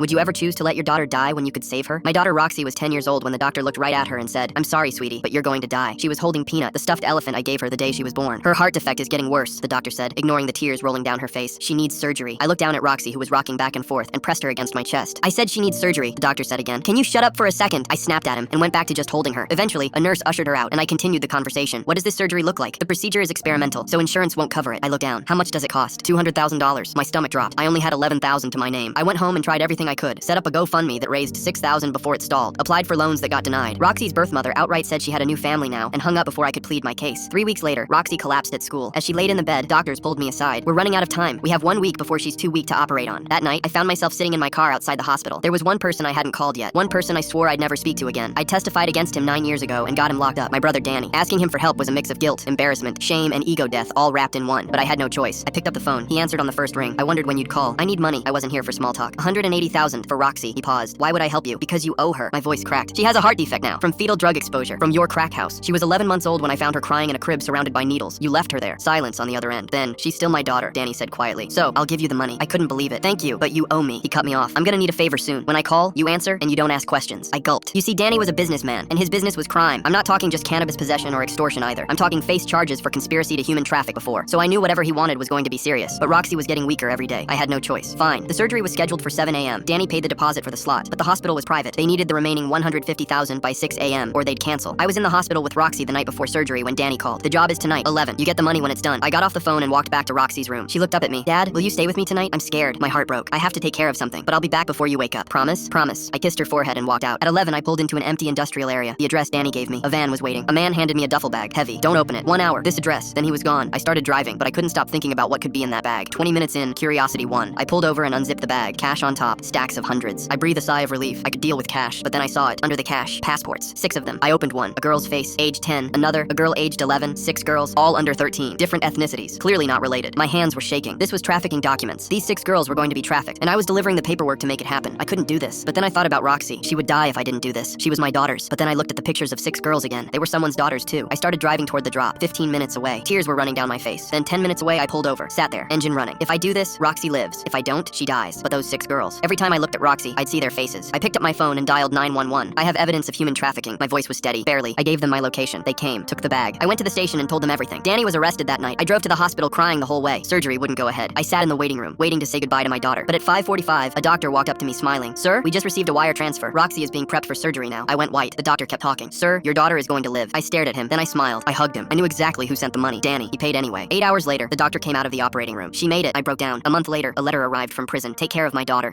Would you ever choose to let your daughter die when you could save her? My daughter Roxy was 10 years old when the doctor looked right at her and said, "I'm sorry, sweetie, but you're going to die." She was holding Peanut, the stuffed elephant I gave her the day she was born. "Her heart defect is getting worse," the doctor said, ignoring the tears rolling down her face. "She needs surgery." I looked down at Roxy, who was rocking back and forth, and pressed her against my chest. "I said she needs surgery," the doctor said again. "Can you shut up for a second?" I snapped at him and went back to just holding her. Eventually, a nurse ushered her out, and I continued the conversation. "What does this surgery look like?" "The procedure is experimental, so insurance won't cover it." I looked down. "How much does it cost?" $200,000. My stomach dropped. I only had $11,000 to my name. I went home and tried everything I could. Set up a GoFundMe that raised $6,000 before it stalled. Applied for loans that got denied. Roxy's birth mother outright said she had a new family now and hung up before I could plead my case. 3 weeks later, Roxy collapsed at school. As she laid in the bed, doctors pulled me aside. "We're running out of time. We have 1 week before she's too weak to operate on." That night, I found myself sitting in my car outside the hospital. There was one person I hadn't called yet. One person I swore I'd never speak to again. I testified against him 9 years ago and got him locked up. My brother Danny. Asking him for help was a mix of guilt, embarrassment, shame, and ego death all wrapped in one. But I had no choice. I picked up the phone. He answered on the first ring. "I wondered when you'd call." "I need money. I wasn't here for small talk." "180,000 for Roxy." He paused. "Why would I help you?" "Because you owe her." My voice cracked. "She has a heart defect now. From fetal drug exposure. From your crack house. She was 11 months old when I found her crying in a crib surrounded by needles. You left her there." Silence on the other end. Then, "She's still my daughter," Danny said quietly. "So, I'll give you the money." I couldn't believe it. "Thank you, but you owe me." He cut me off. "I'm gonna need a favor soon. When I call, you answer and you don't ask questions." I gulped. You see, Danny was a businessman, and his business was crime. I'm not talking just cannabis possession or extortion either. I'm talking faced charges for conspiracy to human traffic before. So I knew whatever he wanted was going to be serious. But Roxy was getting weaker every day. I had no choice. Fine. The surgery was scheduled for 7 a.m. Danny paid the deposit for the slot, but the hospital was private. They needed the remaining 150,000 by 6 a.m. or they'd cancel. I was in the hospital with Roxy the night before surgery when Danny called. "The job is tonight, 11. You get the money when it's done." I got off the phone and walked back to Roxy's room. She looked up at me. "Dad, will you stay with me tonight? I'm scared." My heart broke. "I have to take care of something, but I'll be back before you wake up." "Promise?" "Promise." I kissed her forehead and walked out. At 11, I pulled into an empty industrial area. The address Danny gave me. A van was waiting. A man handed me a duffel bag. Heavy. "Don't open it." "1 hour. This address." Then he was gone. I started driving, but I couldn't stop thinking about what could be in that bag. 20 minutes in, curiosity won. I pulled over and unzipped the bag. Cash on top. Stacks of hundreds. I breathed a sigh of relief. I could deal with cash, but then I saw it. Under the cash. Passports. 6 of them. I opened one. A girl's face. Age 10. Another. A girl aged 11. 6 girls. All under 13. Different ethnicities. Clearly not related. My hands were shaking. This was trafficking documents. These 6 girls were going to be trafficked, and I was delivering the paperwork to make it happen. I couldn't do this. But then I thought about Roxy. She would die if I didn't do this. She was my daughter's. But then I looked at the pictures of 6 girls again. They were someone's daughters too. I started driving toward the drop. 15 minutes away. Tears were running down my face. Then 10 minutes away, I pulled over. Sat there. Engine running. If I do this, Roxy lives. If I don't, she dies. But those 6 girls. Every time I looked at Roxy, I'd see their faces. I picked up my phone and dialed 911. "I have evidence of human trafficking." My voice was steady. Barely. I gave them my location. They came. Took the bag. I went to the station and told them everything. Danny was arrested that night. I drove to the hospital crying the whole way. Surgery wouldn't go ahead. I sat in the waiting room, waiting to say goodbye to my daughter. But at 5:45, a doctor walked up to me smiling. "Sir, we just received a wire transfer. Roxy is being prepped for surgery now." I went white. The doctor kept talking. "Sir, your daughter is going to live." I stared at him. Then I smiled. I hugged him. I knew exactly who sent the money. Danny. He paid anyway. 8 hours later, the doctor came out of the operating room. "She made it." I broke down. A month later, a letter arrived from prison. "Take care of my daughter."